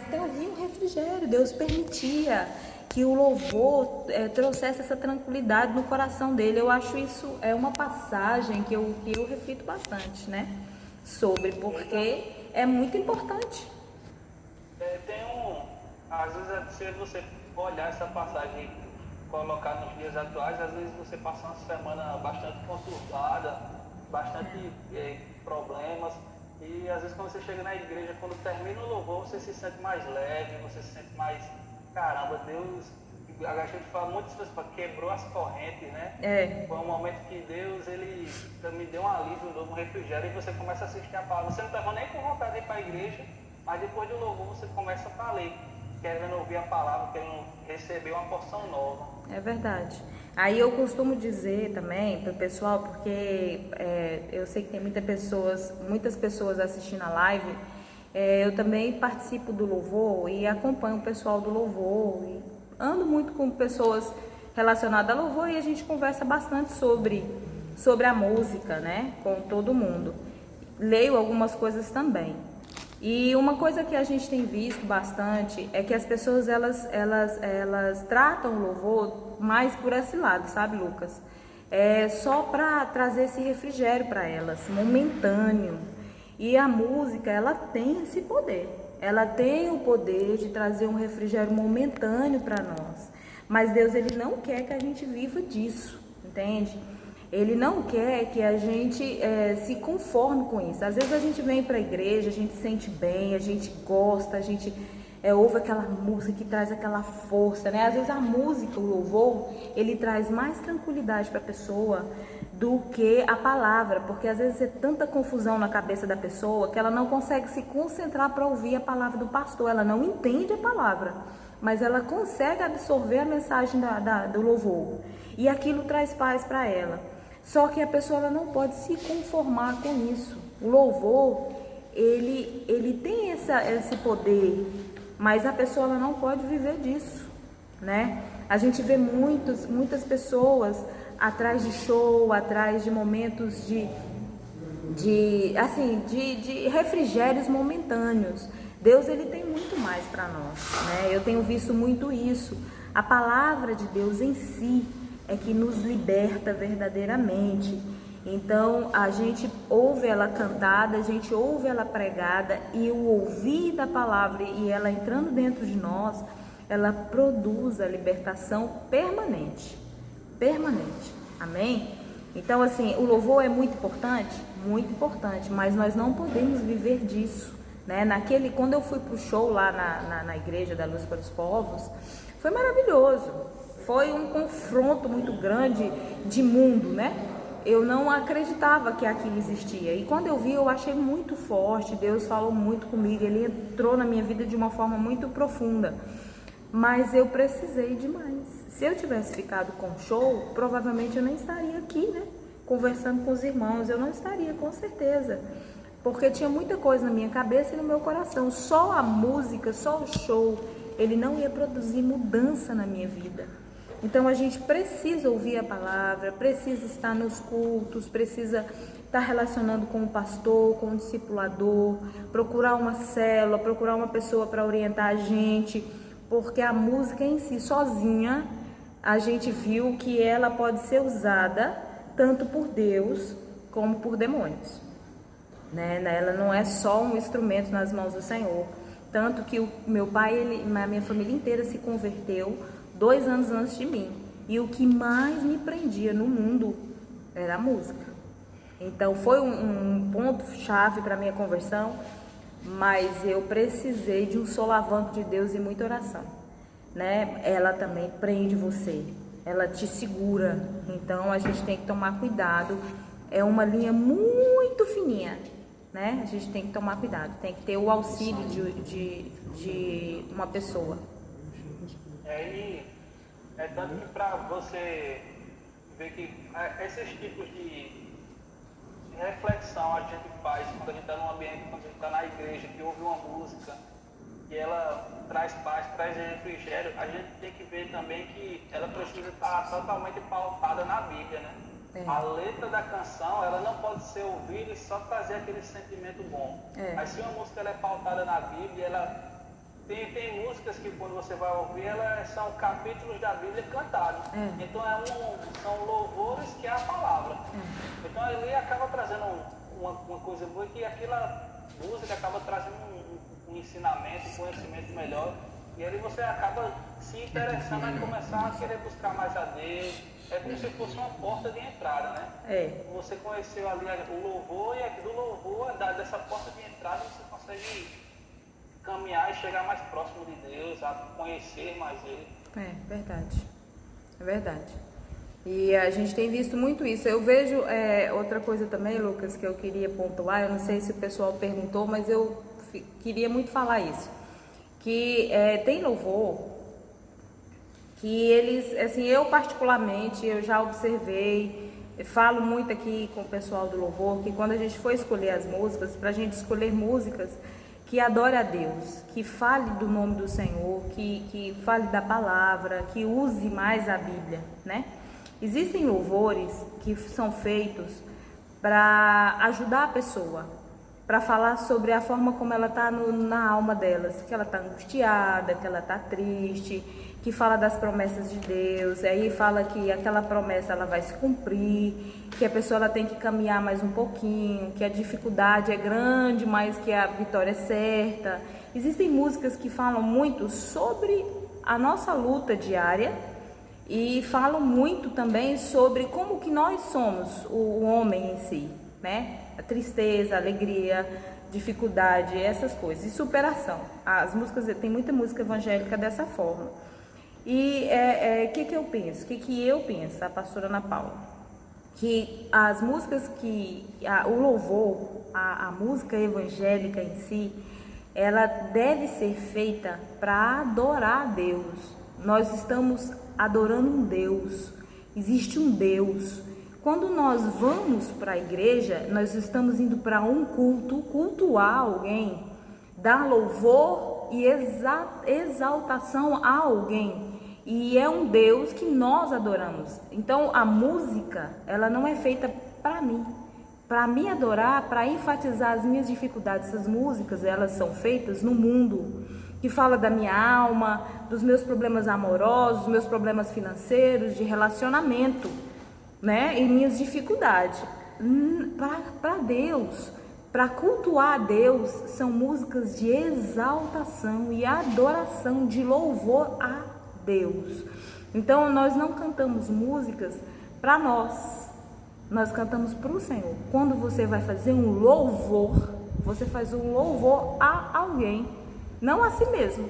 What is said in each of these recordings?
trazia um refrigério, Deus permitia que o louvor trouxesse essa tranquilidade no coração dele. Eu acho isso é uma passagem que eu reflito bastante, né? Sobre, porque é muito importante. Às vezes, se você olhar essa passagem e colocar nos dias atuais, às vezes você passa uma semana bastante conturbada, bastante problemas, e às vezes quando você chega na igreja, quando termina o louvor, você se sente mais leve, você se sente mais, caramba, Deus, a gente fala muitas vezes, quebrou as correntes, né? Foi um momento que Deus, ele me deu um alívio, um refrigério, e você começa a assistir a palavra. Você não estava nem com vontade de ir para a igreja, mas depois do louvor você começa a estar ali, querendo ouvir a palavra, querendo receber uma porção nova. É verdade. Aí eu costumo dizer também para o pessoal, porque eu sei que tem muitas pessoas assistindo a live, eu também participo do louvor e acompanho o pessoal do louvor, e ando muito com pessoas relacionadas a louvor, e a gente conversa bastante sobre a música, né, com todo mundo. Leio algumas coisas também. E uma coisa que a gente tem visto bastante é que as pessoas elas tratam o louvor mais por esse lado, sabe, Lucas? Só para trazer esse refrigério para elas, momentâneo. E a música, ela tem esse poder. Ela tem o poder de trazer um refrigério momentâneo para nós. Mas Deus, ele não quer que a gente viva disso, entende? Ele não quer que a gente se conforme com isso. Às vezes a gente vem para a igreja, a gente se sente bem, a gente gosta, a gente ouve aquela música que traz aquela força, né? Às vezes a música, o louvor, ele traz mais tranquilidade para a pessoa do que a palavra, porque às vezes é tanta confusão na cabeça da pessoa que ela não consegue se concentrar para ouvir a palavra do pastor, ela não entende a palavra, mas ela consegue absorver a mensagem do louvor, e aquilo traz paz para ela. Só que a pessoa ela não pode se conformar com isso. O louvor, ele tem esse poder, mas a pessoa ela não pode viver disso, né? A gente vê muitas pessoas atrás de show, atrás de momentos de refrigérios momentâneos. Deus, ele tem muito mais para nós, né? Eu tenho visto muito isso. A palavra de Deus em si é que nos liberta verdadeiramente. Então a gente ouve ela cantada, a gente ouve ela pregada, e o ouvir da palavra e ela entrando dentro de nós, ela produz a libertação permanente, amém? Então assim, o louvor é muito importante, mas nós não podemos viver disso, né? Quando eu fui pro show lá na igreja da Luz para os Povos, foi maravilhoso. Foi um confronto muito grande de mundo, né? Eu não acreditava que aquilo existia. E quando eu vi, eu achei muito forte. Deus falou muito comigo. Ele entrou na minha vida de uma forma muito profunda. Mas eu precisei demais. Se eu tivesse ficado com o show, provavelmente eu nem estaria aqui, né? Conversando com os irmãos. Eu não estaria, com certeza. Porque tinha muita coisa na minha cabeça e no meu coração. Só a música, só o show, ele não ia produzir mudança na minha vida. Então a gente precisa ouvir a palavra, precisa estar nos cultos, precisa estar relacionando com o pastor, com o discipulador, procurar uma célula, procurar uma pessoa para orientar a gente, porque a música em si, sozinha, a gente viu que ela pode ser usada tanto por Deus como por demônios, né? Ela não é só um instrumento nas mãos do Senhor. Tanto que o meu pai, a minha família inteira se converteu 2 anos antes de mim. E o que mais me prendia no mundo era a música. Então foi um ponto-chave para a minha conversão, mas eu precisei de um solavanco de Deus e muita oração, né? Ela também prende você, ela te segura. Então a gente tem que tomar cuidado. É uma linha muito fininha, né? A gente tem que tomar cuidado, tem que ter o auxílio de uma pessoa. É tanto que para você ver que esses tipos de reflexão a gente faz quando a gente está num ambiente, quando a gente está na igreja, que ouve uma música e ela traz paz, traz refrigério, a gente tem que ver também que ela precisa estar totalmente pautada na Bíblia, né? A letra da canção, ela não pode ser ouvida e só trazer aquele sentimento bom. Mas se uma música ela é pautada na Bíblia, ela Tem músicas que quando você vai ouvir, elas são capítulos da Bíblia cantados. Então são louvores que é a palavra. Então ali acaba trazendo uma coisa boa, que aquela música acaba trazendo um ensinamento, um conhecimento melhor. E ali você acaba se interessando em começar a querer buscar mais a Deus. É como se fosse uma porta de entrada, né? Você conheceu ali o louvor, e aqui do louvor, dessa porta de entrada, você consegue caminhar e chegar mais próximo de Deus, a conhecer mais Ele. É verdade. E a gente tem visto muito isso. Eu vejo outra coisa também, Lucas, que eu queria pontuar, eu não sei se o pessoal perguntou, mas eu queria muito falar isso. Que tem louvor que eles, assim, eu particularmente, eu já observei, falo muito aqui com o pessoal do louvor, que quando a gente for escolher as músicas, para a gente escolher músicas que adore a Deus, que fale do nome do Senhor, que fale da palavra, que use mais a Bíblia, né? Existem louvores que são feitos para ajudar a pessoa, para falar sobre a forma como ela está na alma delas, que ela está angustiada, que ela está triste, que fala das promessas de Deus, aí fala que aquela promessa ela vai se cumprir, que a pessoa ela tem que caminhar mais um pouquinho, que a dificuldade é grande, mas que a vitória é certa. Existem músicas que falam muito sobre a nossa luta diária e falam muito também sobre como que nós somos, o homem em si, né? A tristeza, a alegria, dificuldade, essas coisas, e superação. As músicas, tem muita música evangélica dessa forma. E que eu penso? Que eu penso, a pastora Ana Paula? Que as músicas o louvor, a música evangélica em si, ela deve ser feita para adorar a Deus. Nós estamos adorando um Deus, existe um Deus. Quando nós vamos para a igreja, nós estamos indo para um cultuar alguém, dar louvor e exaltação a alguém. E é um Deus que nós adoramos. Então a música, ela não é feita para mim adorar, para enfatizar as minhas dificuldades. Essas músicas, elas são feitas no mundo, que fala da minha alma, dos meus problemas amorosos, dos meus problemas financeiros, de relacionamento, né? E minhas dificuldades. Para Deus, para cultuar a Deus, são músicas de exaltação e adoração, de louvor a Deus. Então nós não cantamos músicas para nós cantamos para o Senhor. Quando você vai fazer um louvor, você faz um louvor a alguém, não a si mesmo,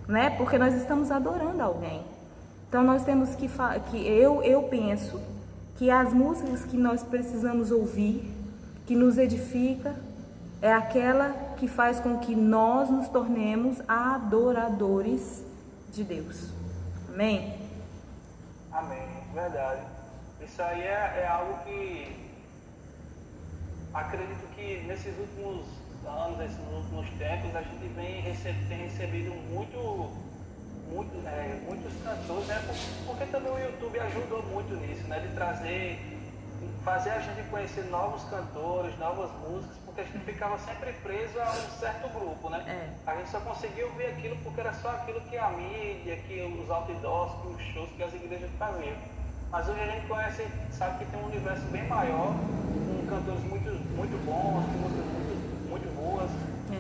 né? Porque nós estamos adorando alguém. Então nós temos eu penso que as músicas que nós precisamos ouvir, que nos edifica, é aquela que faz com que nós nos tornemos adoradores de Deus. Amém? Amém, verdade. Isso aí é algo que acredito que nesses últimos anos, nesses últimos tempos, a gente tem recebido muitos cantores, né? Porque também o YouTube ajudou muito nisso, né? De fazer a gente conhecer novos cantores, novas músicas, porque a gente ficava sempre preso a um certo grupo, né? A gente só conseguia ouvir aquilo porque era só aquilo que a mídia, que os outdoors, que os shows que as igrejas faziam. Mas hoje a gente sabe que tem um universo bem maior, com cantores muito bons, com músicas muito boas.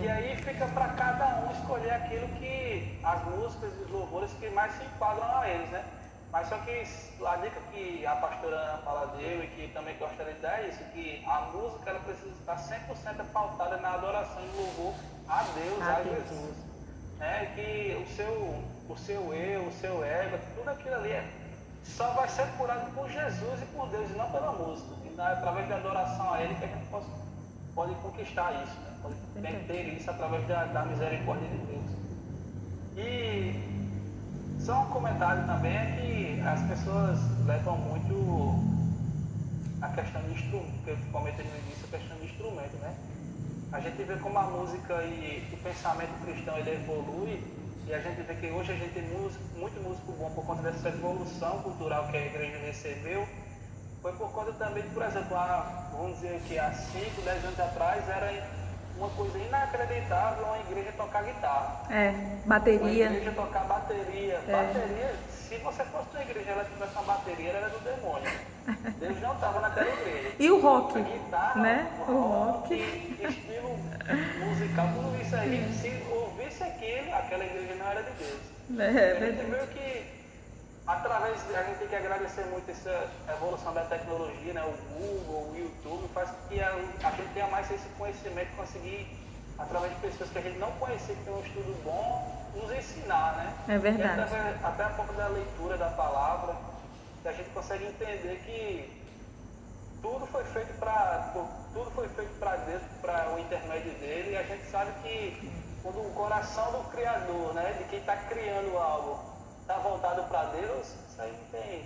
E aí fica para cada um escolher aquilo que as músicas e os louvores que mais se enquadram a eles, né? Mas só que a dica que a pastora Ana Paula deu e que também gostaria de dar é isso, que a música ela precisa estar 100% pautada na adoração e louvor a Deus, a Jesus. Né? Que o seu eu, o seu ego, tudo aquilo ali só vai ser curado por Jesus e por Deus, e não pela música. Então é através da adoração a Ele que a gente pode conquistar isso, né? Pode ter isso através da misericórdia de Deus. E só um comentário também é que as pessoas levam muito a questão de instrumento, que eu comentei no início, a questão de instrumento, né? A gente vê como a música e o pensamento cristão ele evolui, e a gente vê que hoje a gente tem muito músico bom por conta dessa evolução cultural que a igreja recebeu. Foi por conta também, por exemplo, vamos dizer que há 5, 10 anos atrás era uma coisa inacreditável uma igreja tocar guitarra. Bateria. Uma igreja tocar bateria. Bateria, se você fosse uma igreja e ela tivesse uma bateria, ela era do demônio. Deus não estava naquela igreja. E o rock, a guitarra, né? O rock, estilo musical, tudo isso aí. Se ouvisse aquilo, aquela igreja não era de Deus. A gente viu que a gente tem que agradecer muito essa evolução da tecnologia, né? O Google, o YouTube, faz com que a gente tenha mais esse conhecimento, conseguir, através de pessoas que a gente não conhecia, que tem um estudo bom, nos ensinar, né? É verdade. Até um pouco da leitura da palavra, que a gente consegue entender que tudo foi feito para Deus, para o intermédio dele, e a gente sabe que quando o coração do Criador, né? De quem está criando algo, está voltado para Deus, isso aí não tem.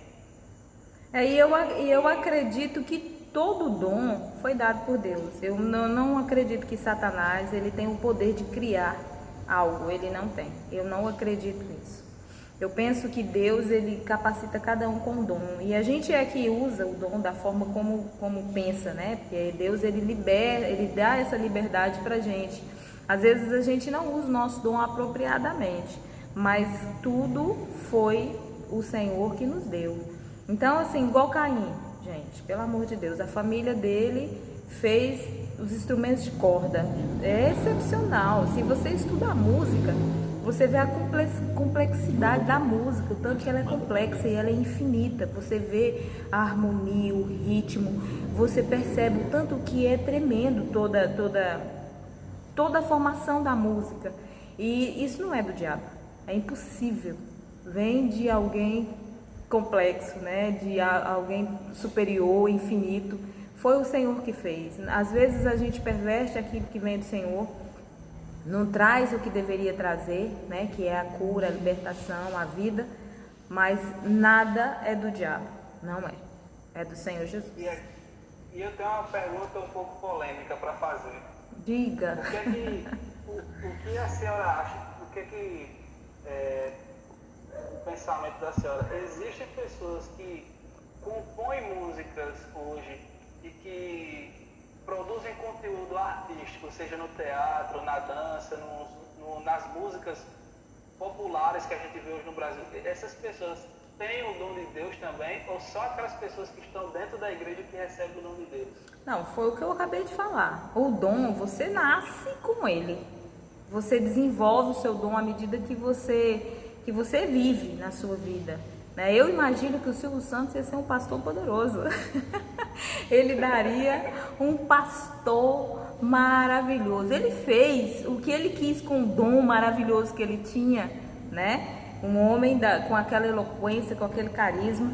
E eu acredito que todo dom foi dado por Deus. Eu não acredito que Satanás ele tem o poder de criar algo, ele não tem. Eu não acredito nisso. Eu penso que Deus ele capacita cada um com um dom. E a gente é que usa o dom da forma como pensa, né? Porque Deus ele libera, ele dá essa liberdade pra gente. Às vezes a gente não usa o nosso dom apropriadamente, mas tudo foi o Senhor que nos deu. Então, assim, igual Caim, gente, pelo amor de Deus, a família dele fez os instrumentos de corda. É excepcional. Se você estuda a música, você vê a complexidade da música, o tanto que ela é complexa e ela é infinita. Você vê a harmonia, o ritmo, você percebe o tanto que é tremendo toda a formação da música. E isso não é do diabo, é impossível. Vem de alguém complexo, né? De alguém superior, infinito. Foi o Senhor que fez. Às vezes a gente perverte aquilo que vem do Senhor, não traz o que deveria trazer, né? Que é a cura, a libertação, a vida, mas nada é do diabo, não é. É do Senhor Jesus. E eu tenho uma pergunta um pouco polêmica para fazer. Diga. O que a senhora acha? O pensamento da senhora? Existem pessoas que compõem músicas hoje e que produzem conteúdo artístico, seja no teatro, na dança, nas músicas populares que a gente vê hoje no Brasil. Essas pessoas têm o dom de Deus também, ou só aquelas pessoas que estão dentro da igreja que recebem o dom de Deus? Não, foi o que eu acabei de falar. O dom, você nasce com ele. Você desenvolve o seu dom à medida que você vive na sua vida. Eu imagino que o Silvio Santos ia ser um pastor poderoso. Ele daria um pastor maravilhoso. Ele fez o que ele quis com o dom maravilhoso que ele tinha, né? Um homem com aquela eloquência, com aquele carisma.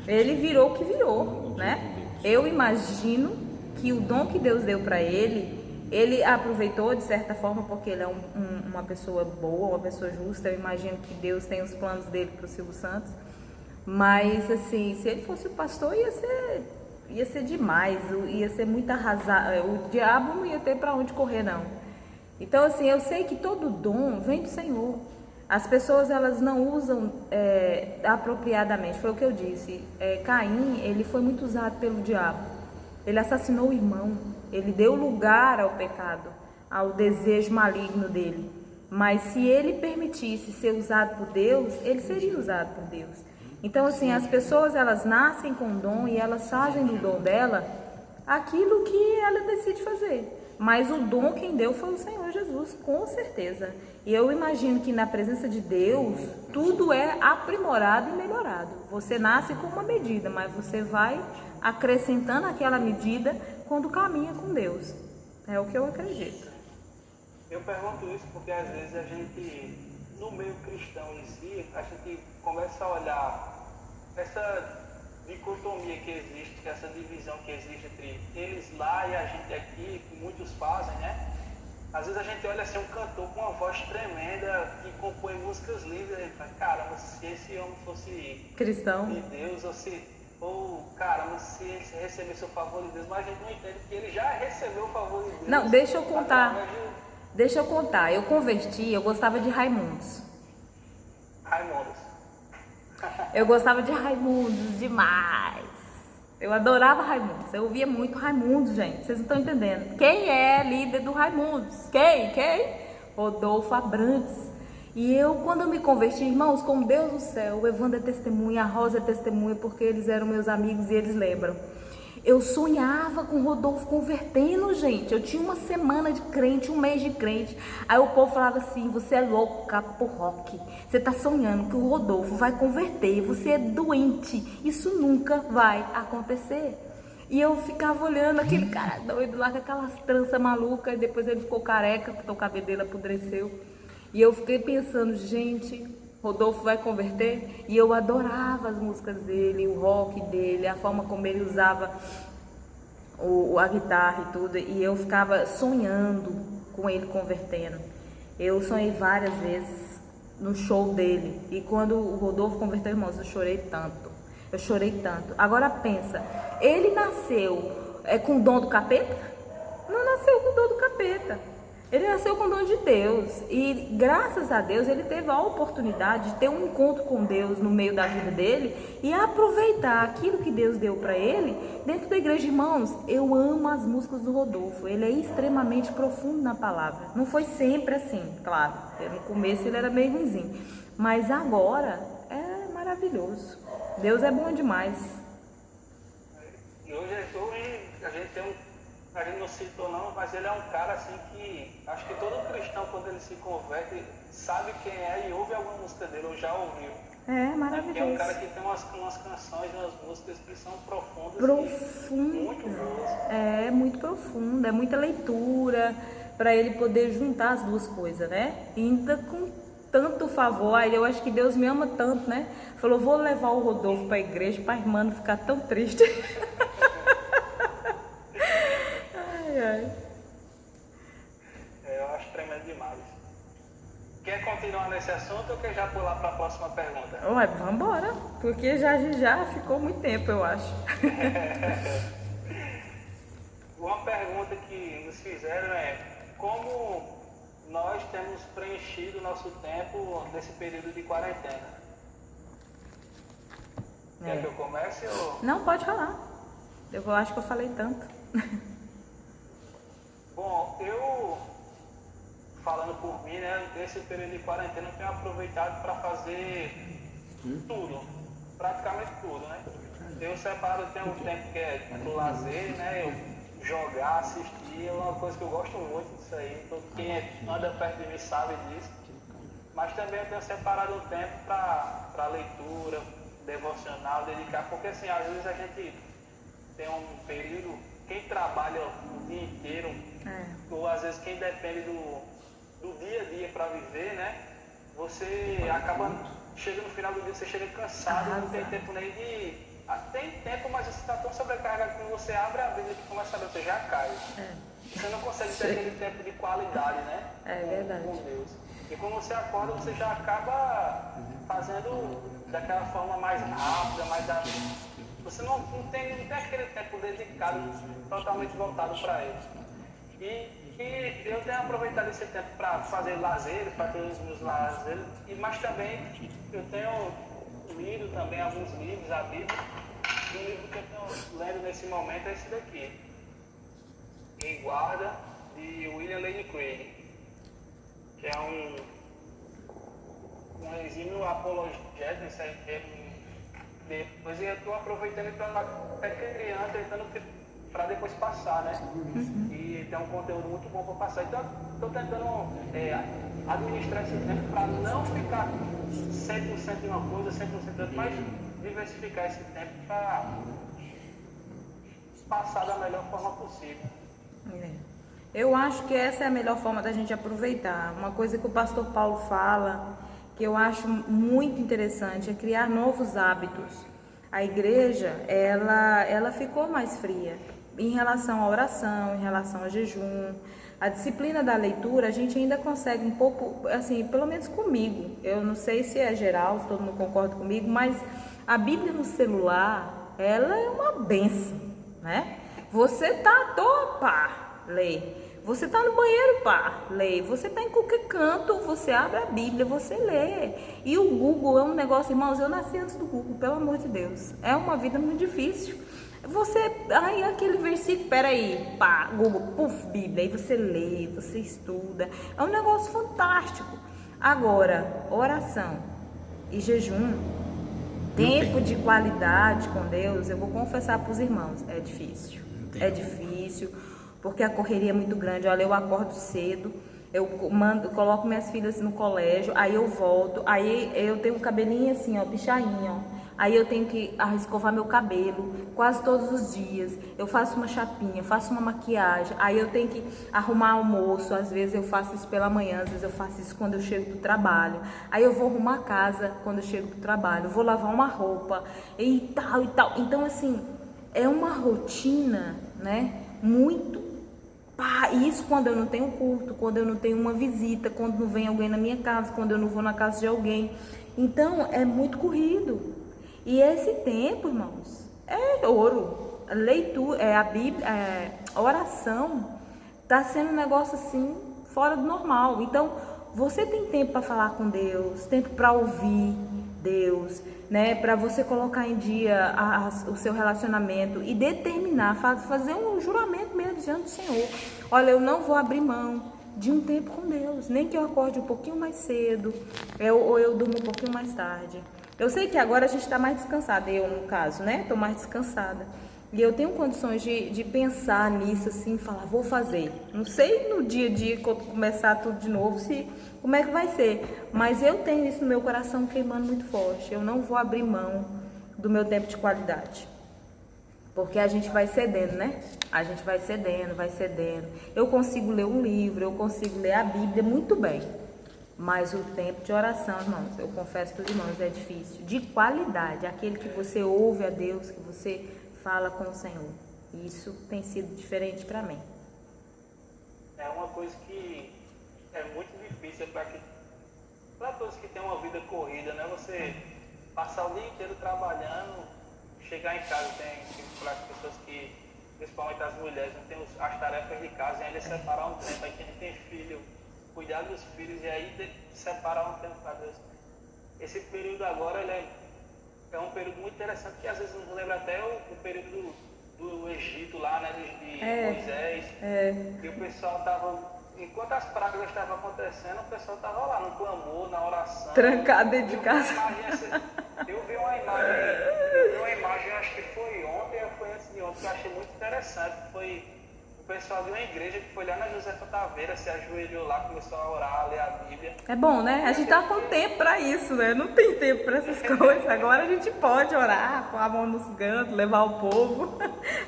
Ele virou o que virou, né? Eu imagino que o dom que Deus deu para ele aproveitou de certa forma, porque ele é uma pessoa boa, uma pessoa justa. Eu imagino que Deus tem os planos dele para o Silvio Santos. Mas assim, se ele fosse o pastor, ia ser demais, ia ser muito arrasado. O diabo não ia ter para onde correr, não. Então assim, eu sei que todo dom vem do Senhor. As pessoas elas não usam apropriadamente. Foi o que eu disse. Caim, ele foi muito usado pelo diabo. Ele assassinou o irmão. Ele deu lugar ao pecado, ao desejo maligno dele. Mas se ele permitisse ser usado por Deus, ele seria usado por Deus. Então, assim, as pessoas, elas nascem com dom e elas fazem do dom dela aquilo que ela decide fazer. Mas o dom quem deu foi o Senhor Jesus, com certeza. E eu imagino que na presença de Deus, tudo é aprimorado e melhorado. Você nasce com uma medida, mas você vai acrescentando aquela medida quando caminha com Deus. É o que eu acredito. Eu pergunto isso porque às vezes a gente, no meio cristão em si, a gente começa a olhar essa dicotomia que existe, essa divisão que existe entre eles lá e a gente aqui, que muitos fazem, né? Às vezes a gente olha assim um cantor com uma voz tremenda que compõe músicas lindas e fala, caramba, se esse homem fosse cristão de Deus, caramba, se ele recebesse o favor de Deus, mas a gente não entende que ele já recebeu o favor de Deus. Não, deixa eu contar. Eu converti, eu gostava de Raimundos. Raimundos. Eu gostava de Raimundos demais. Eu adorava Raimundos, eu ouvia muito Raimundos, gente, vocês não estão entendendo. Quem é líder do Raimundos? Quem? Rodolfo Abrantes. E eu, quando eu me converti, irmãos, com Deus do céu, o Evandro é testemunha, a Rosa é testemunha, porque eles eram meus amigos e eles lembram. Eu sonhava com o Rodolfo convertendo, gente. Eu tinha uma semana de crente, um mês de crente. Aí o povo falava assim, você é louca por rock. Você tá sonhando que o Rodolfo vai converter, você é doente. Isso nunca vai acontecer. E eu ficava olhando aquele cara doido lá com aquelas tranças malucas. E depois ele ficou careca, porque o cabelo dele apodreceu. E eu fiquei pensando, gente, Rodolfo vai converter? E eu adorava as músicas dele, o rock dele, a forma como ele usava a guitarra e tudo. E eu ficava sonhando com ele convertendo. Eu sonhei várias vezes no show dele. E quando o Rodolfo converteu, irmãos, eu chorei tanto. Agora pensa, ele nasceu com o dom do capeta? Não nasceu com o dom do capeta. Ele nasceu com o dom de Deus. E graças a Deus ele teve a oportunidade de ter um encontro com Deus no meio da vida dele e aproveitar aquilo que Deus deu para ele dentro da igreja. Irmãos, eu amo as músicas do Rodolfo. Ele é extremamente profundo na palavra. Não foi sempre assim, claro. No começo ele era meio ruinzinho. Mas agora é maravilhoso. Deus é bom demais. E hoje a gente tem a gente não citou não, mas ele é um cara assim que, acho que todo cristão quando ele se converte, sabe quem é e ouve alguma música dele, ou já ouviu. É maravilhoso. Porque é um cara que tem umas canções, umas músicas que são profundas. Muito boas. É, muito profunda, é muita leitura, para ele poder juntar as duas coisas, né? E ainda com tanto favor, aí eu acho que Deus me ama tanto, né? Falou, vou levar o Rodolfo para a igreja, para a irmã não ficar tão triste. Eu acho tremendo demais. Quer continuar nesse assunto ou quer já pular para a próxima pergunta? Ué, vamos embora, porque já ficou muito tempo, eu acho. Uma pergunta que nos fizeram é como nós temos preenchido o nosso tempo nesse período de quarentena? Quer que eu comece ou... Não, pode falar. Eu acho que eu falei tanto. Bom, eu, falando por mim, né, nesse período de quarentena eu tenho aproveitado para fazer tudo, praticamente tudo, né? Eu separo, tenho um tempo que é pro lazer, né, eu jogar, assistir, é uma coisa que eu gosto muito disso aí, quem anda perto de mim sabe disso, mas também eu tenho separado um tempo para leitura, devocional, dedicar, porque assim, às vezes a gente tem um período, quem trabalha o dia inteiro, ou às vezes quem depende do dia a dia para viver, né? Você acaba, chega no final do dia, você chega cansado, não tem tempo nem de... Tem tempo, mas você está tão sobrecarregado que quando você abre a Bíblia e começa a ler, você já cai. Você não consegue ter aquele tempo de qualidade, né? Verdade. Com Deus. E quando você acorda, você já acaba fazendo daquela forma mais rápida, você não tem aquele tempo dedicado, totalmente voltado para ele. E eu tenho aproveitado esse tempo para fazer lazeres, para ter os meus lazeres, mas também eu tenho lido também alguns livros, a Bíblia. E o livro que eu estou lendo nesse momento é esse daqui, Em Guarda, de William Lane Craig, que é um exímio apologético, isso aí. Depois eu estou aproveitando para até criança, tentando para depois passar, né? E tem um conteúdo muito bom para passar. Então, estou tentando administrar esse tempo para não ficar 100% em uma coisa, 100% em outra, mas diversificar esse tempo para passar da melhor forma possível. Eu acho que essa é a melhor forma da gente aproveitar. Uma coisa que o pastor Paulo fala, que eu acho muito interessante, é criar novos hábitos. A igreja, ela ficou mais fria em relação à oração, em relação ao jejum. A disciplina da leitura, a gente ainda consegue um pouco, assim, pelo menos comigo. Eu não sei se é geral, se todo mundo concorda comigo, mas a Bíblia no celular, ela é uma bênção, né? Você tá à toa, pá, lê. Você está no banheiro, pá, lê. Você está em qualquer canto, você abre a Bíblia, você lê. E o Google é um negócio, irmãos, eu nasci antes do Google, pelo amor de Deus. É uma vida muito difícil. Aí aquele versículo, peraí, pá, Google, puf, Bíblia, aí você lê, você estuda, é um negócio fantástico. Agora, oração e jejum, tempo de qualidade com Deus, eu vou confessar para os irmãos, é difícil. É difícil, porque a correria é muito grande. Olha, eu acordo cedo, eu coloco minhas filhas no colégio, aí eu volto, aí eu tenho um cabelinho assim, ó, pichainho, ó. Aí eu tenho que escovar meu cabelo quase todos os dias. Eu faço uma chapinha, faço uma maquiagem. Aí eu tenho que arrumar almoço. Às vezes eu faço isso pela manhã, às vezes eu faço isso quando eu chego do trabalho. Aí eu vou arrumar a casa quando eu chego do trabalho. Vou lavar uma roupa e tal e tal. Então assim, é uma rotina, né? Muito. Isso quando eu não tenho culto, quando eu não tenho uma visita, quando não vem alguém na minha casa, quando eu não vou na casa de alguém. Então é muito corrido. E esse tempo, irmãos, é ouro. A leitura, a Bíblia, a oração está sendo um negócio assim fora do normal. Então, você tem tempo para falar com Deus, tempo para ouvir Deus, né? Para você colocar em dia o seu relacionamento e determinar, fazer um juramento mesmo diante do Senhor. Olha, eu não vou abrir mão de um tempo com Deus, nem que eu acorde um pouquinho mais cedo, ou eu durmo um pouquinho mais tarde. Eu sei que agora a gente está mais descansada, eu no caso, né? Estou mais descansada. E eu tenho condições de pensar nisso assim, falar, vou fazer. Não sei no dia a dia, quando começar tudo de novo, como é que vai ser. Mas eu tenho isso no meu coração queimando muito forte. Eu não vou abrir mão do meu tempo de qualidade. Porque a gente vai cedendo, né? A gente vai cedendo, vai cedendo. Eu consigo ler um livro, eu consigo ler a Bíblia muito bem. Mas o tempo de oração, irmãos, eu confesso para os irmãos, é difícil. De qualidade, aquele que você ouve a Deus, que você fala com o Senhor. Isso tem sido diferente para mim. É uma coisa que é muito difícil para todos que têm uma vida corrida, né? Você passar o dia inteiro trabalhando, chegar em casa, tem para as pessoas que, principalmente as mulheres, não tem as tarefas de casa e ainda separar um tempo. Aí quem tem filho, cuidar dos filhos e aí separar um tempo para Deus. Esse período agora ele é um período muito interessante, que às vezes nos lembra até o período do Egito lá, né, de Moisés, que o pessoal estava, enquanto as pragas estavam acontecendo, o pessoal estava lá no clamor, na oração. Trancado dentro de casa. Eu vi uma imagem, acho que foi ontem ou foi antes de ontem, que eu achei muito interessante. Foi o pessoal de uma igreja que foi lá na Josefa Taveira, se ajoelhou lá, começou a orar, a ler a Bíblia. É bom, né? A gente tá com tempo para isso, né? Não tem tempo para essas coisas. Agora a gente pode orar, pôr a mão nos cantos, levar o povo.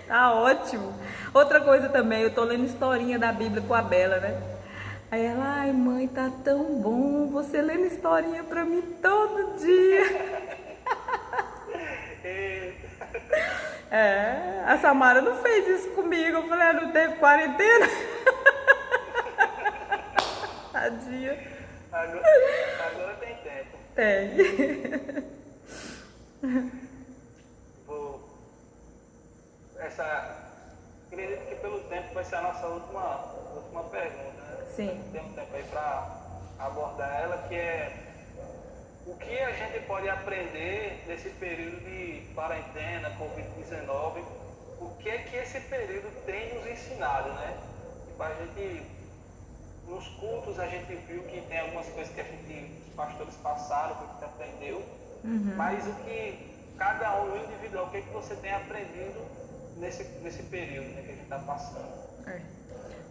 Tá ótimo. Outra coisa também, eu tô lendo historinha da Bíblia com a Bela, né? Aí ela, ai mãe, tá tão bom você lendo historinha pra mim todo dia. A Samara não fez isso comigo. Eu falei, não teve quarentena? Tadinha. Agora tem tempo. Tem. Acredito que pelo tempo vai ser a nossa última pergunta, né? Sim. Tem um tempo aí para abordar ela, que é o que a gente pode aprender nesse período de quarentena, Covid-19, o que é que esse período tem nos ensinado, né? Tipo, a gente, nos cultos a gente viu que tem algumas coisas que os pastores passaram, que a gente aprendeu, mas o que cada um no individual, o que é que você tem aprendido nesse período, né, que a gente está passando?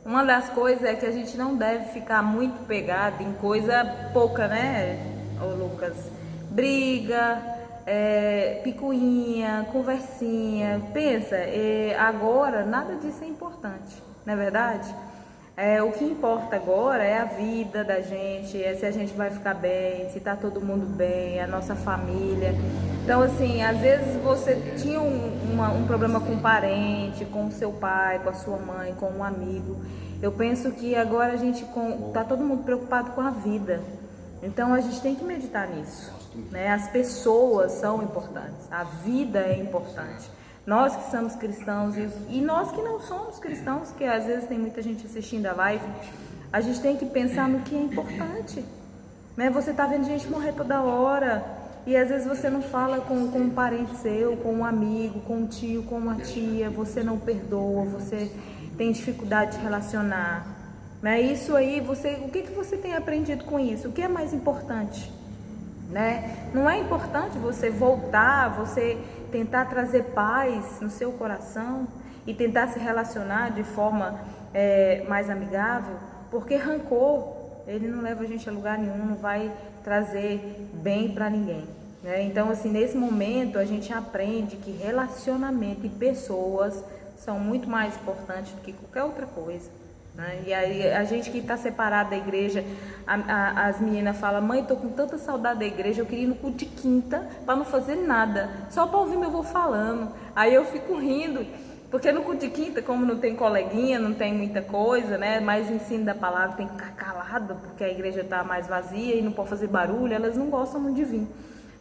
Uma das coisas é que a gente não deve ficar muito pegado em coisa pouca, né, ô Lucas? Briga, picuinha, conversinha. Pensa, agora nada disso é importante, não é verdade? O que importa agora é a vida da gente, se a gente vai ficar bem, se tá todo mundo bem, a nossa família. Então, assim, às vezes você tinha um problema com um parente, com o seu pai, com a sua mãe, com um amigo. Eu penso que agora a gente tá todo mundo preocupado com a vida. Então, a gente tem que meditar nisso, né? As pessoas são importantes, a vida é importante. Nós que somos cristãos e nós que não somos cristãos, que às vezes tem muita gente assistindo a live, a gente tem que pensar no que é importante, né? Você tá vendo gente morrer toda hora, E às vezes você não fala com um parente seu, com um amigo, com um tio, com uma tia, você não perdoa, você tem dificuldade de relacionar. Né? Isso aí, o que você tem aprendido com isso? O que é mais importante? Né? Não é importante você voltar, você tentar trazer paz no seu coração e tentar se relacionar de forma mais amigável? Porque rancor, ele não leva a gente a lugar nenhum, não vai trazer bem para ninguém. Né? Então, assim, nesse momento a gente aprende que relacionamento e pessoas são muito mais importantes do que qualquer outra coisa. Né? E aí a gente que está separado da igreja, as meninas falam: mãe, tô com tanta saudade da igreja, eu queria ir no culto de quinta para não fazer nada, só para ouvir meu avô falando. Aí eu fico rindo, porque no culto de quinta, como não tem coleguinha, não tem muita coisa, né? Mais ensino da palavra, tem que ficar calado, porque a igreja está mais vazia e não pode fazer barulho, elas não gostam muito de vir.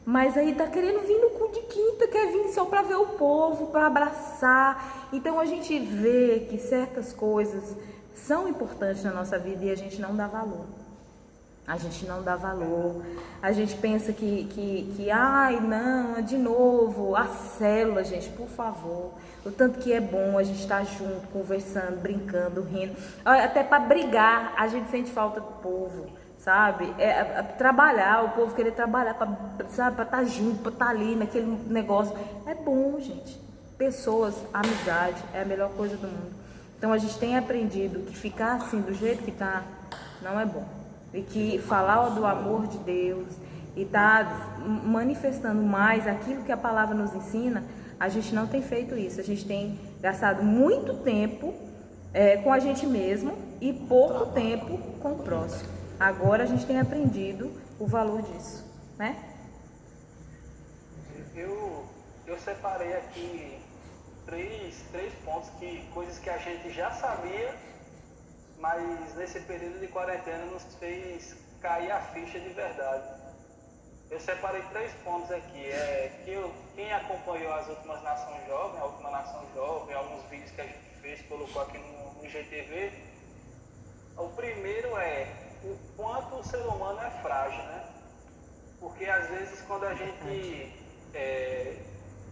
Mas aí tá querendo vir no culto de quinta, quer vir só para ver o povo, para abraçar. Então a gente vê que certas coisas são importantes na nossa vida e a gente não dá valor. A gente não dá valor. A gente pensa que ai, não, de novo, a célula, gente, por favor. O tanto que é bom a gente estar junto, conversando, brincando, rindo. Até para brigar, a gente sente falta do povo, sabe? Trabalhar, o povo querer trabalhar, para estar junto, para estar ali naquele negócio. É bom, gente. Pessoas, amizade, é a melhor coisa do mundo. Então a gente tem aprendido que ficar assim do jeito que tá não é bom. E que falar do amor de Deus e tá manifestando mais aquilo que a palavra nos ensina, a gente não tem feito isso. A gente tem gastado muito tempo com a gente mesmo e pouco tempo com o próximo. Agora a gente tem aprendido o valor disso, né? Eu separei aqui três pontos, coisas que a gente já sabia, mas nesse período de quarentena nos fez cair a ficha de verdade. Eu separei 3 pontos aqui. Quem acompanhou as últimas Nações Jovens, a última Nação Jovem, alguns vídeos que a gente fez, colocou aqui no IGTV. O primeiro é o quanto o ser humano é frágil, né? Porque às vezes quando a gente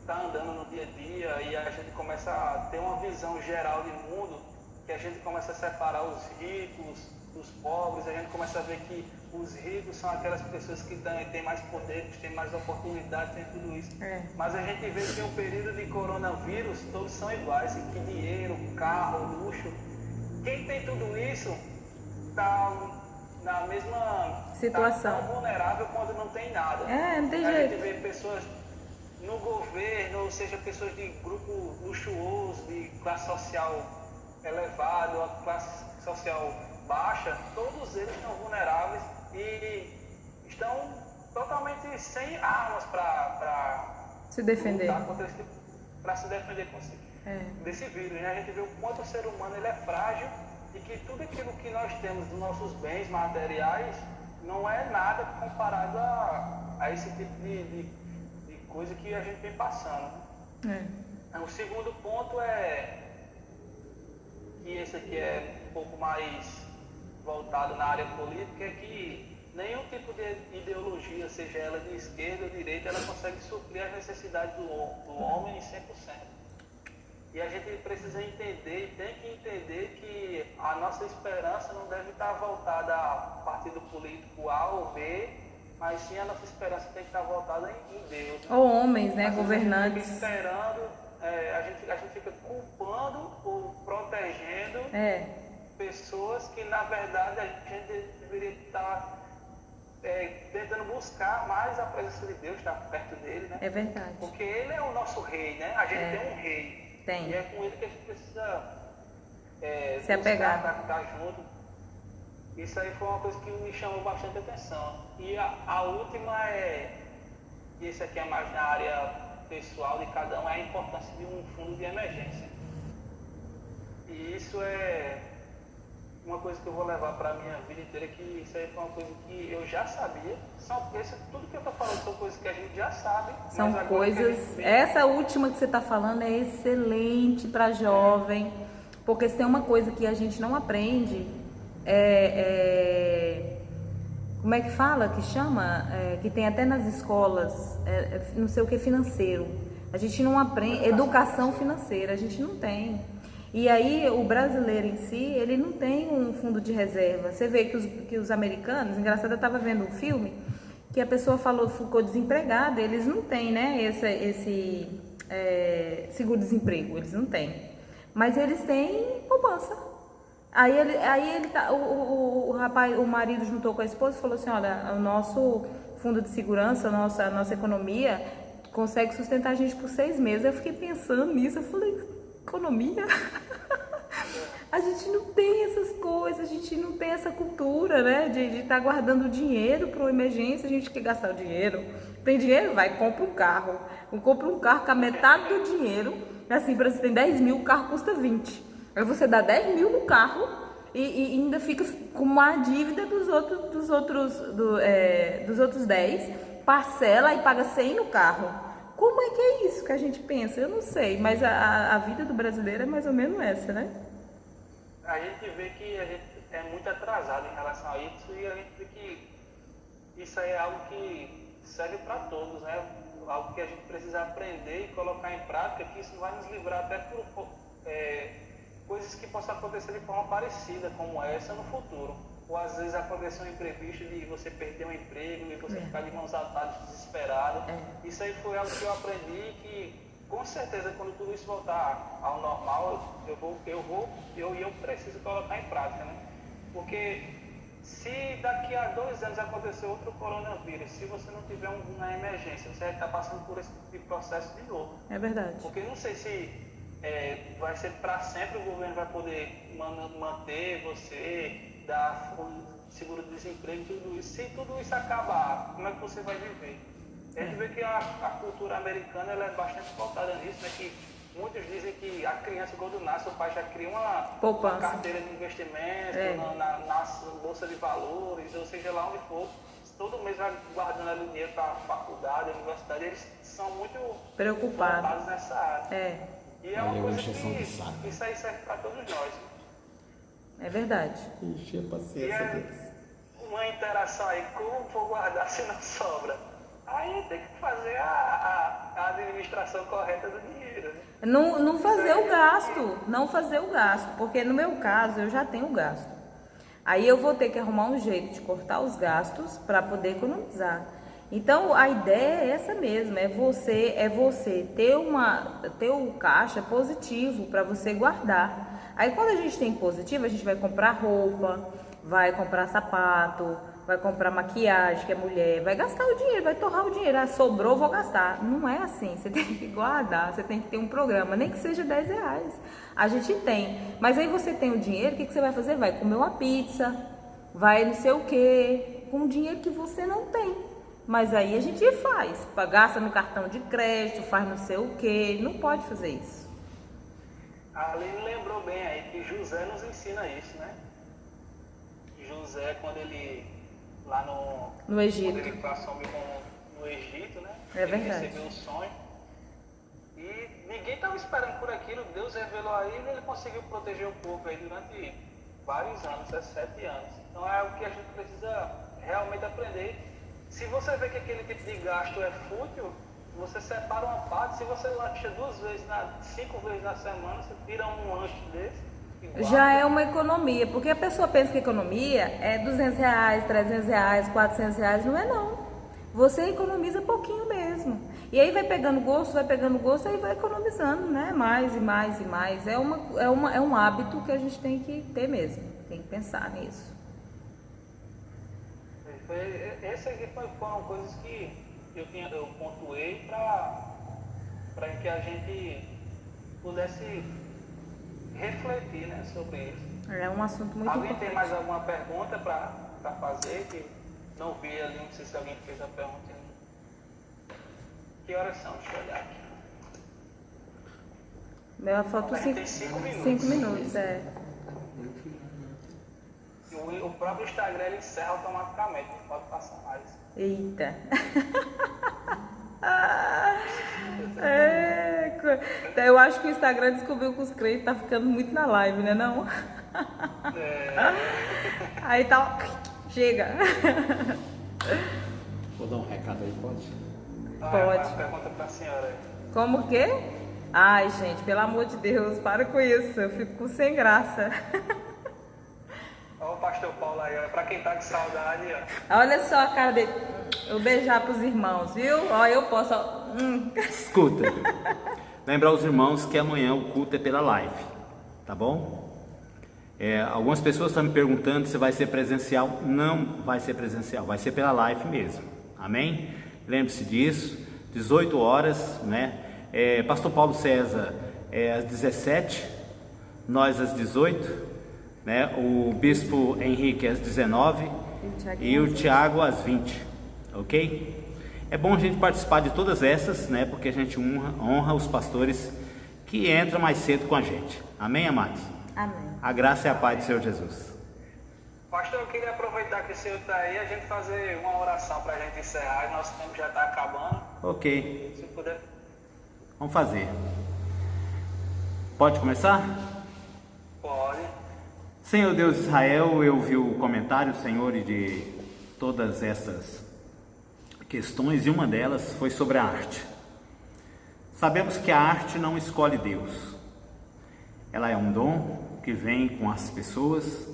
está andando no dia a dia e a gente começa a ter uma visão geral de mundo, que a gente começa a separar os ricos dos pobres, a gente começa a ver que os ricos são aquelas pessoas que têm mais poder, que têm mais oportunidades, têm tudo isso. Mas a gente vê que em um período de coronavírus todos são iguais, que dinheiro, carro, luxo. Quem tem tudo isso está na mesma situação, tá tão vulnerável quando não tem nada. Não tem a jeito. gente vê pessoas no governo, ou seja, pessoas de grupo luxuoso, de classe social elevada, ou classe social baixa, todos eles estão vulneráveis e estão totalmente sem armas para se defender. Para se defender desse vírus. Né? A gente vê o quanto o ser humano ele é frágil e que tudo aquilo que nós temos dos nossos bens materiais não é nada comparado a esse tipo de coisa que a gente vem passando. O segundo ponto que esse aqui é um pouco mais voltado na área política, é que nenhum tipo de ideologia, seja ela de esquerda ou de direita, ela consegue suprir as necessidades do homem em 100%. E a gente precisa entender, e tem que entender que a nossa esperança não deve estar voltada a partido político A ou B, mas sim a nossa esperança tem que estar voltada em Deus. Né? Ou homens, né, Às vezes governantes. A gente fica esperando, a gente fica culpando ou protegendo pessoas que na verdade a gente deveria estar tentando buscar mais a presença de Deus, estar perto dele, né? É verdade. Porque ele é o nosso rei, né? A gente tem um rei. Tem. E é com ele que a gente precisa se apegar, para estar junto. Isso aí foi uma coisa que me chamou bastante atenção. E a última e esse aqui é mais na área pessoal de cada um, é a importância de um fundo de emergência. E isso é uma coisa que eu vou levar para a minha vida inteira, que isso aí foi uma coisa que eu já sabia. Tudo que eu estou falando são coisas que a gente já sabe. São coisas... Essa última que você está falando é excelente para jovem, porque se tem uma coisa que a gente não aprende, como é que fala, que chama, que tem até nas escolas, não sei o que, financeiro. A gente não aprende, educação financeira, a gente não tem. E aí o brasileiro em si, ele não tem um fundo de reserva. Você vê que os americanos, engraçado, eu estava vendo um filme, que a pessoa ficou desempregada, eles não têm, né, esse seguro-desemprego, eles não têm. Mas eles têm poupança. Aí ele o rapaz, o marido juntou com a esposa e falou assim, olha, o nosso fundo de segurança, a nossa economia consegue sustentar a gente por 6 meses. Eu fiquei pensando nisso, eu falei, economia? A gente não tem essas coisas, a gente não tem essa cultura, né, de estar guardando dinheiro para uma emergência. A gente quer gastar o dinheiro. Tem dinheiro? Vai, compra um carro. Compra um carro com a metade do dinheiro. Assim, para você tem 10 mil, o carro custa 20. Aí você dá 10 mil no carro e ainda fica com uma dívida dos outros 10, parcela e paga 100 no carro. Como é que é isso que a gente pensa? Eu não sei, mas a vida do brasileiro é mais ou menos essa, né? A gente vê que a gente é muito atrasado em relação a isso e a gente vê que isso aí é algo que serve para todos, né? Algo que a gente precisa aprender e colocar em prática, que isso vai nos livrar até por coisas que possam acontecer de forma parecida como essa no futuro. Ou às vezes acontecer um imprevisto de você perder um emprego e você ficar de mãos atadas, desesperado. Isso aí foi algo que eu aprendi que, com certeza, quando tudo isso voltar ao normal, eu preciso colocar em prática, né? Porque se daqui a 2 anos acontecer outro coronavírus, se você não tiver uma emergência, você vai estar passando por esse tipo de processo de novo. É verdade. Porque não sei se vai ser para sempre, o governo vai poder manter você, dar seguro-desemprego e tudo isso. Se tudo isso acabar, como é que você vai viver? A gente vê que a cultura americana ela é bastante pautada nisso, né? Que muitos dizem que a criança, quando nasce, o pai já cria uma carteira de investimento na bolsa de valores, ou seja lá onde for. Todo mês vai guardando ali dinheiro para a faculdade, a universidade. Eles são muito preocupados nessa área. E é uma coisa que isso aí serve para todos nós. É verdade. Encher a paciência deles. Uma interação aí, como vou guardar se não sobra? Aí tem que fazer a administração correta do dinheiro. Né? Não fazer o gasto, porque no meu caso eu já tenho gasto. Aí eu vou ter que arrumar um jeito de cortar os gastos para poder economizar. Então a ideia é essa mesmo, é você ter o caixa positivo para você guardar. Aí quando a gente tem positivo, a gente vai comprar roupa, vai comprar sapato, vai comprar maquiagem, que é mulher, vai gastar o dinheiro, vai torrar o dinheiro. Ah, sobrou, vou gastar. Não é assim, você tem que guardar, você tem que ter um programa, nem que seja 10 reais. A gente tem, mas aí você tem o dinheiro, o que você vai fazer? Vai comer uma pizza, vai não sei o que, com dinheiro que você não tem. Mas aí a gente faz, gasta no cartão de crédito, faz não sei o que, não pode fazer isso. A Aline lembrou bem aí que José nos ensina isso, né? José, quando ele, lá no Egito, quando ele passou no Egito, né? É verdade. Ele recebeu um sonho e ninguém estava esperando por aquilo, Deus revelou a ele e ele conseguiu proteger o povo aí durante vários anos, 7 anos. Então é algo que a gente precisa realmente aprender. Se você vê que aquele tipo de gasto é fútil, você separa uma parte. Se você lancha 5 vezes na semana, você tira um lanche desse. Já é uma economia, porque a pessoa pensa que economia é 200 reais, 300 reais, 400 reais, não é não. Você economiza pouquinho mesmo. E aí vai pegando gosto, aí vai economizando, né? Mais e mais e mais. É um hábito que a gente tem que ter mesmo, tem que pensar nisso. Essas aqui foram coisas que eu pontuei para que a gente pudesse refletir, né, sobre isso. É um assunto muito Alguém importante. tem mais alguma pergunta para fazer? Que não vi ali, não sei se alguém fez a pergunta. Que horas são? Deixa eu olhar aqui. Meu, faltam 5 minutos, O próprio Instagram ele encerra automaticamente, não pode passar mais. Eita. Eu acho que o Instagram descobriu que os crentes tá ficando muito na live, né não? Aí tá Chega. Vou dar um recado aí, pode? Pode. Pergunta para a senhora aí. Como que? Ai, gente, pelo amor de Deus, para com isso. Eu fico sem graça. Olha o pastor Paulo aí, olha, para quem tá com saudade, ó. Olha só a cara dele. Eu beijar pros irmãos, viu? Ó, eu posso. Escuta. Lembrar os irmãos que amanhã o culto é pela live, tá bom? Algumas pessoas estão me perguntando se vai ser presencial. Não vai ser presencial, vai ser pela live mesmo. Amém? Lembre-se disso. 18 horas, né? Pastor Paulo César às 17, nós às 18, né? O Bispo Henrique às 19 e o Tiago às 20, ok? É bom a gente participar de todas essas, né? Porque a gente honra os pastores que entram mais cedo com a gente. Amém, amados? Amém. A graça e a paz do Senhor Jesus. Pastor, eu queria aproveitar que o senhor está aí, a gente fazer uma oração para a gente encerrar, nosso tempo já está acabando. Ok, Se puder. vamos fazer. Pode começar? Pode. Senhor Deus de Israel, eu vi o comentário, Senhor, de todas essas questões, e uma delas foi sobre a arte. Sabemos que a arte não escolhe Deus. Ela é um dom que vem com as pessoas,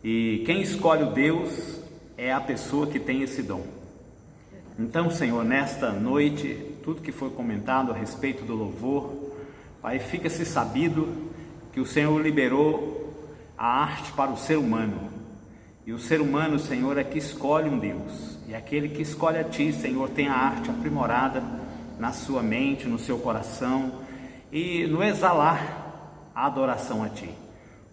e quem escolhe o Deus é a pessoa que tem esse dom. Então, Senhor, nesta noite, tudo que foi comentado a respeito do louvor, Pai, fica-se sabido que o Senhor liberou a arte para o ser humano. E o ser humano, Senhor, é que escolhe um Deus. E aquele que escolhe a Ti, Senhor, tem a arte aprimorada na sua mente, no seu coração e no exalar a adoração a Ti.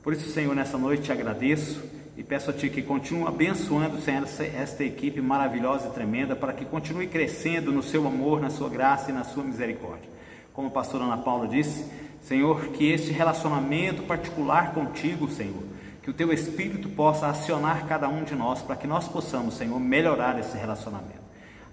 Por isso, Senhor, nessa noite te agradeço e peço a Ti que continue abençoando, Senhor, esta equipe maravilhosa e tremenda, para que continue crescendo no seu amor, na sua graça e na sua misericórdia. Como a pastora Ana Paula disse, Senhor, que este relacionamento particular contigo, Senhor, que o Teu Espírito possa acionar cada um de nós, para que nós possamos, Senhor, melhorar esse relacionamento.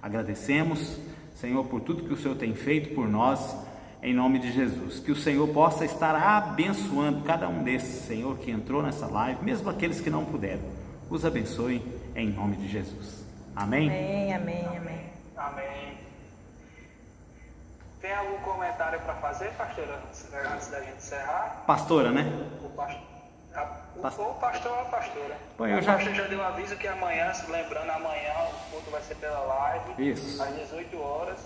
Agradecemos, Senhor, por tudo que o Senhor tem feito por nós, em nome de Jesus. Que o Senhor possa estar abençoando cada um desses, Senhor, que entrou nessa live, mesmo aqueles que não puderam. Os abençoe em nome de Jesus. Amém? Amém, amém, amém. Amém. Tem algum comentário para fazer, pastora, antes da gente encerrar? Pastora, né? O pastor ou a pastora? Bom, O pastor já deu aviso que amanhã, se lembrando, amanhã o culto vai ser pela live. Isso. Às 18 horas.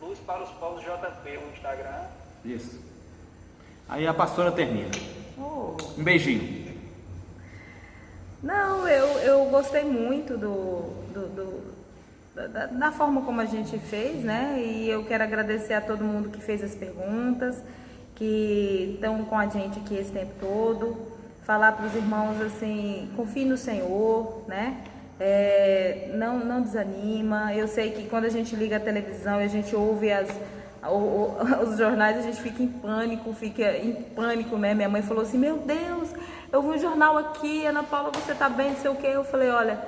Luz para os povos JP, o Instagram. Isso. Aí a pastora termina. Oh. Um beijinho. Não, eu gostei muito da forma como a gente fez, né? E eu quero agradecer a todo mundo que fez as perguntas, que estão com a gente aqui esse tempo todo. Falar para os irmãos assim, confie no Senhor, né? Não desanima. Eu sei que quando a gente liga a televisão e a gente ouve os jornais, a gente fica em pânico, né? Minha mãe falou assim, meu Deus, eu vi um jornal aqui, Ana Paula, você tá bem, não sei o quê. Eu falei, olha,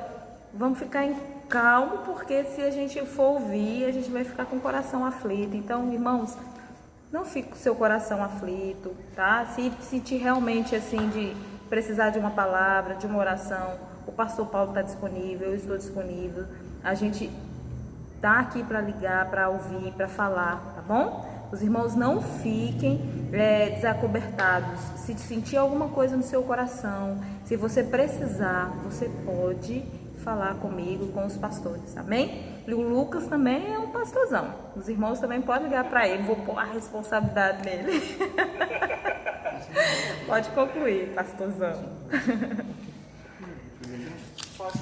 vamos ficar em calmo, porque se a gente for ouvir, a gente vai ficar com o coração aflito. Então, irmãos, não fique com o seu coração aflito, tá? Se sentir realmente assim, de precisar de uma palavra, de uma oração, o pastor Paulo está disponível, eu estou disponível. A gente tá aqui para ligar, para ouvir, para falar, tá bom? Os irmãos não fiquem desacobertados. Se sentir alguma coisa no seu coração, se você precisar, você pode falar comigo, com os pastores, amém? E o Lucas também é um pastorzão. Os irmãos também podem ligar para ele, vou pôr a responsabilidade nele. Pode concluir, pastorzão. Posso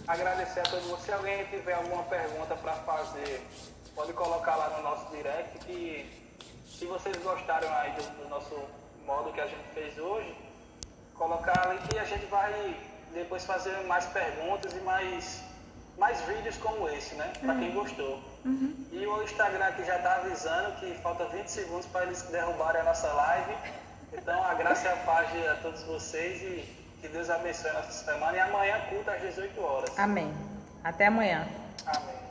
agradecer a todos vocês. Se alguém tiver alguma pergunta para fazer, pode colocar lá no nosso direct. Que se vocês gostaram aí do nosso modo que a gente fez hoje, colocar ali que a gente vai depois fazer mais perguntas e mais vídeos como esse, né? Para quem gostou. E o Instagram aqui já está avisando que falta 20 segundos para eles derrubarem a nossa live. Então, a graça e a paz a todos vocês e que Deus abençoe a nossa semana. E amanhã, culto às 18 horas. Amém. Até amanhã. Amém.